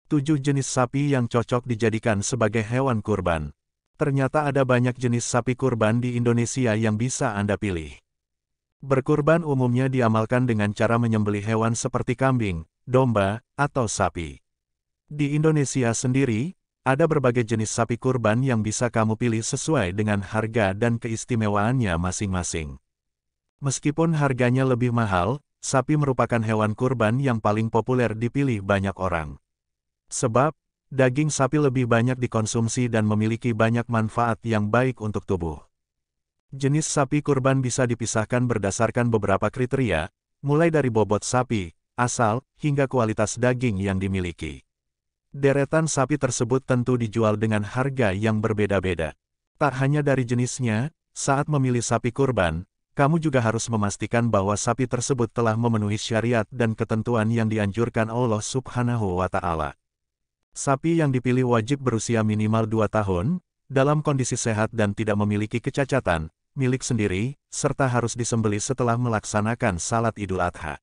7 jenis sapi yang cocok dijadikan sebagai hewan kurban. Ternyata ada banyak jenis sapi kurban di Indonesia yang bisa Anda pilih. Berkurban umumnya diamalkan dengan cara menyembelih hewan seperti kambing, domba, atau sapi. Di Indonesia sendiri, ada berbagai jenis sapi kurban yang bisa kamu pilih sesuai dengan harga dan keistimewaannya masing-masing. Meskipun harganya lebih mahal, sapi merupakan hewan kurban yang paling populer dipilih banyak orang. Sebab, daging sapi lebih banyak dikonsumsi dan memiliki banyak manfaat yang baik untuk tubuh. Jenis sapi kurban bisa dipisahkan berdasarkan beberapa kriteria, mulai dari bobot sapi, asal, hingga kualitas daging yang dimiliki. Deretan sapi tersebut tentu dijual dengan harga yang berbeda-beda. Tak hanya dari jenisnya, saat memilih sapi kurban, kamu juga harus memastikan bahwa sapi tersebut telah memenuhi syariat dan ketentuan yang dianjurkan Allah Subhanahu wa Ta'ala. Sapi yang dipilih wajib berusia minimal 2 tahun, dalam kondisi sehat dan tidak memiliki kecacatan, milik sendiri, serta harus disembelih setelah melaksanakan salat Idul Adha.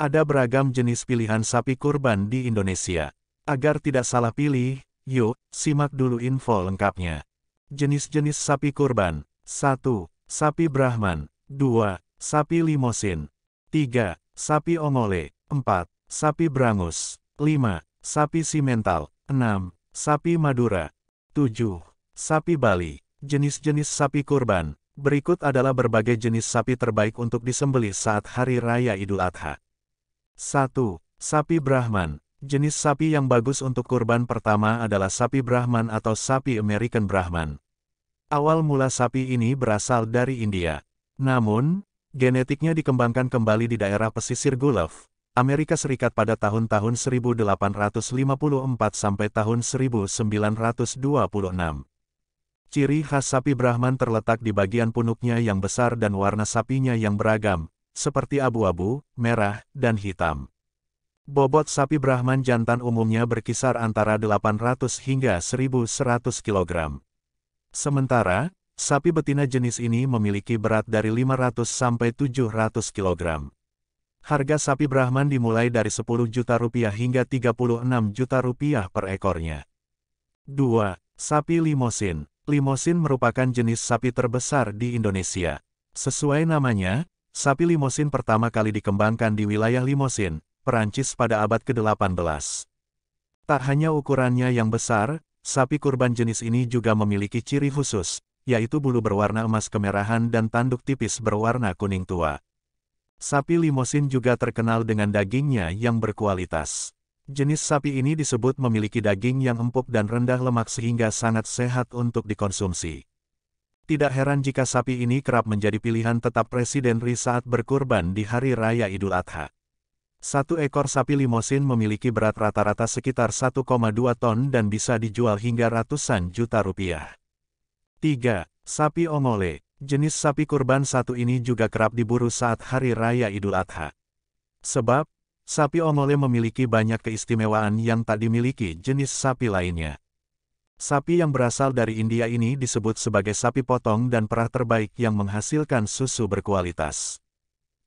Ada beragam jenis pilihan sapi kurban di Indonesia. Agar tidak salah pilih, yuk, simak dulu info lengkapnya. Jenis-jenis sapi kurban. 1. Sapi Brahman. 2. Sapi Limosin. 3. Sapi Ongole. 4. Sapi Brangus. 5. Sapi Simental. 6. Sapi Madura. 7. Sapi Bali. Jenis-jenis sapi kurban. Berikut adalah berbagai jenis sapi terbaik untuk disembelih saat Hari Raya Idul Adha. 1. Sapi Brahman. Jenis sapi yang bagus untuk kurban pertama adalah sapi Brahman atau sapi American Brahman. Awal mula sapi ini berasal dari India. Namun, genetiknya dikembangkan kembali di daerah pesisir Gulf, Amerika Serikat pada tahun-tahun 1854 sampai tahun 1926. Ciri khas sapi Brahman terletak di bagian punuknya yang besar dan warna sapinya yang beragam, seperti abu-abu, merah, dan hitam. Bobot sapi Brahman jantan umumnya berkisar antara 800 hingga 1100 kg. Sementara, sapi betina jenis ini memiliki berat dari 500 sampai 700 kg. Harga sapi Brahman dimulai dari 10 juta rupiah hingga 36 juta rupiah per ekornya. 2. Sapi Limosin. Limosin merupakan jenis sapi terbesar di Indonesia. Sesuai namanya, sapi Limosin pertama kali dikembangkan di wilayah Limosin, Perancis pada abad ke-18. Tak hanya ukurannya yang besar, sapi kurban jenis ini juga memiliki ciri khusus, yaitu bulu berwarna emas kemerahan dan tanduk tipis berwarna kuning tua. Sapi Limosin juga terkenal dengan dagingnya yang berkualitas. Jenis sapi ini disebut memiliki daging yang empuk dan rendah lemak sehingga sangat sehat untuk dikonsumsi. Tidak heran jika sapi ini kerap menjadi pilihan tetap Presiden RI saat berkurban di Hari Raya Idul Adha. Satu ekor sapi Limosin memiliki berat rata-rata sekitar 1,2 ton dan bisa dijual hingga ratusan juta rupiah. 3. Sapi Ongole. Jenis sapi kurban satu ini juga kerap diburu saat Hari Raya Idul Adha. Sebab, sapi Ongole memiliki banyak keistimewaan yang tak dimiliki jenis sapi lainnya. Sapi yang berasal dari India ini disebut sebagai sapi potong dan perah terbaik yang menghasilkan susu berkualitas.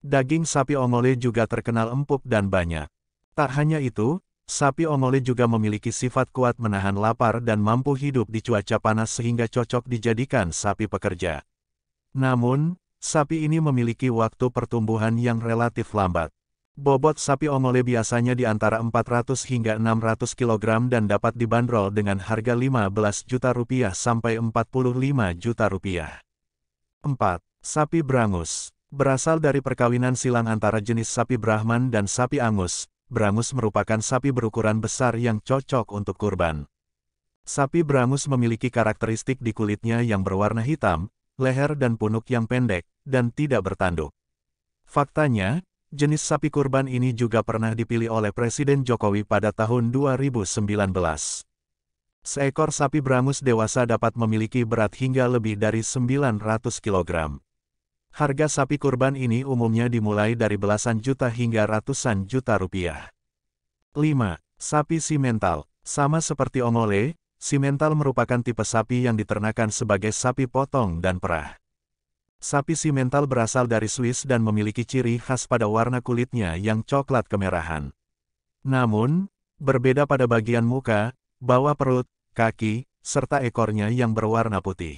Daging sapi Ongole juga terkenal empuk dan banyak. Tak hanya itu, sapi Ongole juga memiliki sifat kuat menahan lapar dan mampu hidup di cuaca panas sehingga cocok dijadikan sapi pekerja. Namun, sapi ini memiliki waktu pertumbuhan yang relatif lambat. Bobot sapi Ongole biasanya di antara 400 hingga 600 kg dan dapat dibanderol dengan harga 15 juta rupiah sampai 45 juta rupiah. 4. Sapi Brangus. Berasal dari perkawinan silang antara jenis sapi Brahman dan sapi Angus, Brangus merupakan sapi berukuran besar yang cocok untuk kurban. Sapi Brangus memiliki karakteristik di kulitnya yang berwarna hitam, leher dan punuk yang pendek, dan tidak bertanduk. Faktanya, jenis sapi kurban ini juga pernah dipilih oleh Presiden Jokowi pada tahun 2019. Seekor sapi Brangus dewasa dapat memiliki berat hingga lebih dari 900 kg. Harga sapi kurban ini umumnya dimulai dari belasan juta hingga ratusan juta rupiah. 5. Sapi Simental. Sama seperti Ongole, Simental merupakan tipe sapi yang diternakan sebagai sapi potong dan perah. Sapi Simental berasal dari Swiss dan memiliki ciri khas pada warna kulitnya yang coklat kemerahan. Namun, Berbeda pada bagian muka, bawah perut, kaki, serta ekornya yang berwarna putih.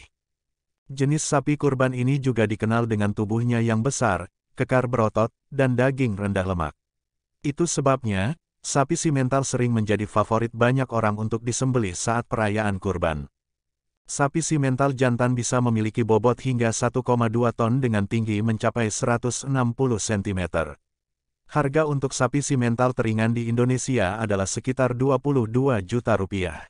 Jenis sapi kurban ini juga dikenal dengan tubuhnya yang besar, kekar berotot, dan daging rendah lemak. Itu sebabnya, sapi simental sering menjadi favorit banyak orang untuk disembelih saat perayaan kurban. Sapi simental jantan bisa memiliki bobot hingga 1,2 ton dengan tinggi mencapai 160 cm. Harga untuk sapi simental teringan di Indonesia adalah sekitar 22 juta rupiah.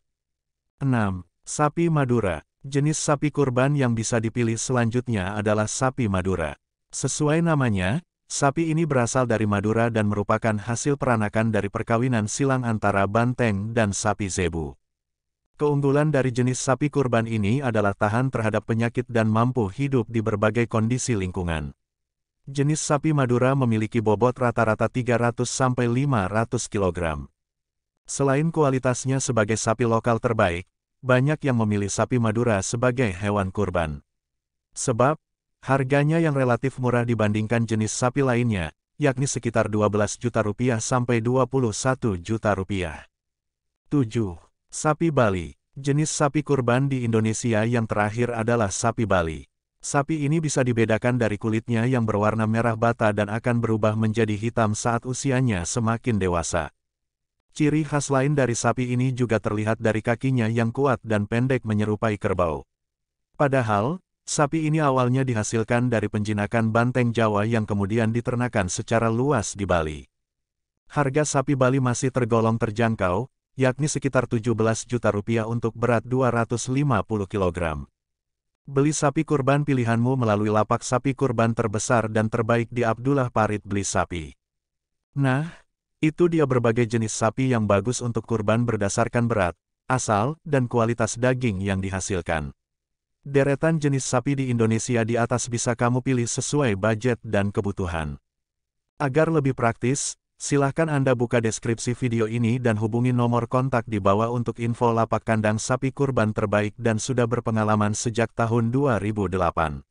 6. Sapi Madura. Jenis sapi kurban yang bisa dipilih selanjutnya adalah sapi Madura. Sesuai namanya, sapi ini berasal dari Madura dan merupakan hasil peranakan dari perkawinan silang antara banteng dan sapi zebu. Keunggulan dari jenis sapi kurban ini adalah tahan terhadap penyakit dan mampu hidup di berbagai kondisi lingkungan. Jenis sapi Madura memiliki bobot rata-rata 300-500 kg. Selain kualitasnya sebagai sapi lokal terbaik, banyak yang memilih sapi Madura sebagai hewan kurban. Sebab, harganya yang relatif murah dibandingkan jenis sapi lainnya, yakni sekitar 12 juta rupiah sampai 21 juta rupiah. 7. Sapi Bali. Jenis sapi kurban di Indonesia yang terakhir adalah sapi Bali. Sapi ini bisa dibedakan dari kulitnya yang berwarna merah bata dan akan berubah menjadi hitam saat usianya semakin dewasa. Ciri khas lain dari sapi ini juga terlihat dari kakinya yang kuat dan pendek menyerupai kerbau. Padahal, sapi ini awalnya dihasilkan dari penjinakan banteng Jawa yang kemudian diternakan secara luas di Bali. Harga sapi Bali masih tergolong terjangkau, yakni sekitar 17 juta rupiah untuk berat 250 kg. Beli sapi kurban pilihanmu melalui lapak sapi kurban terbesar dan terbaik di Abdullah Parit Beli Sapi. Nah, itu dia berbagai jenis sapi yang bagus untuk kurban berdasarkan berat, asal, dan kualitas daging yang dihasilkan. Deretan jenis sapi di Indonesia di atas bisa kamu pilih sesuai budget dan kebutuhan. Agar lebih praktis, silahkan Anda buka deskripsi video ini dan hubungi nomor kontak di bawah untuk info lapak kandang sapi kurban terbaik dan sudah berpengalaman sejak tahun 2008.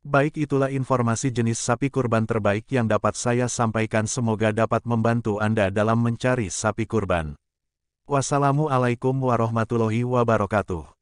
Baik, itulah informasi jenis sapi kurban terbaik yang dapat saya sampaikan, semoga dapat membantu Anda dalam mencari sapi kurban. Wassalamualaikum warahmatullahi wabarakatuh.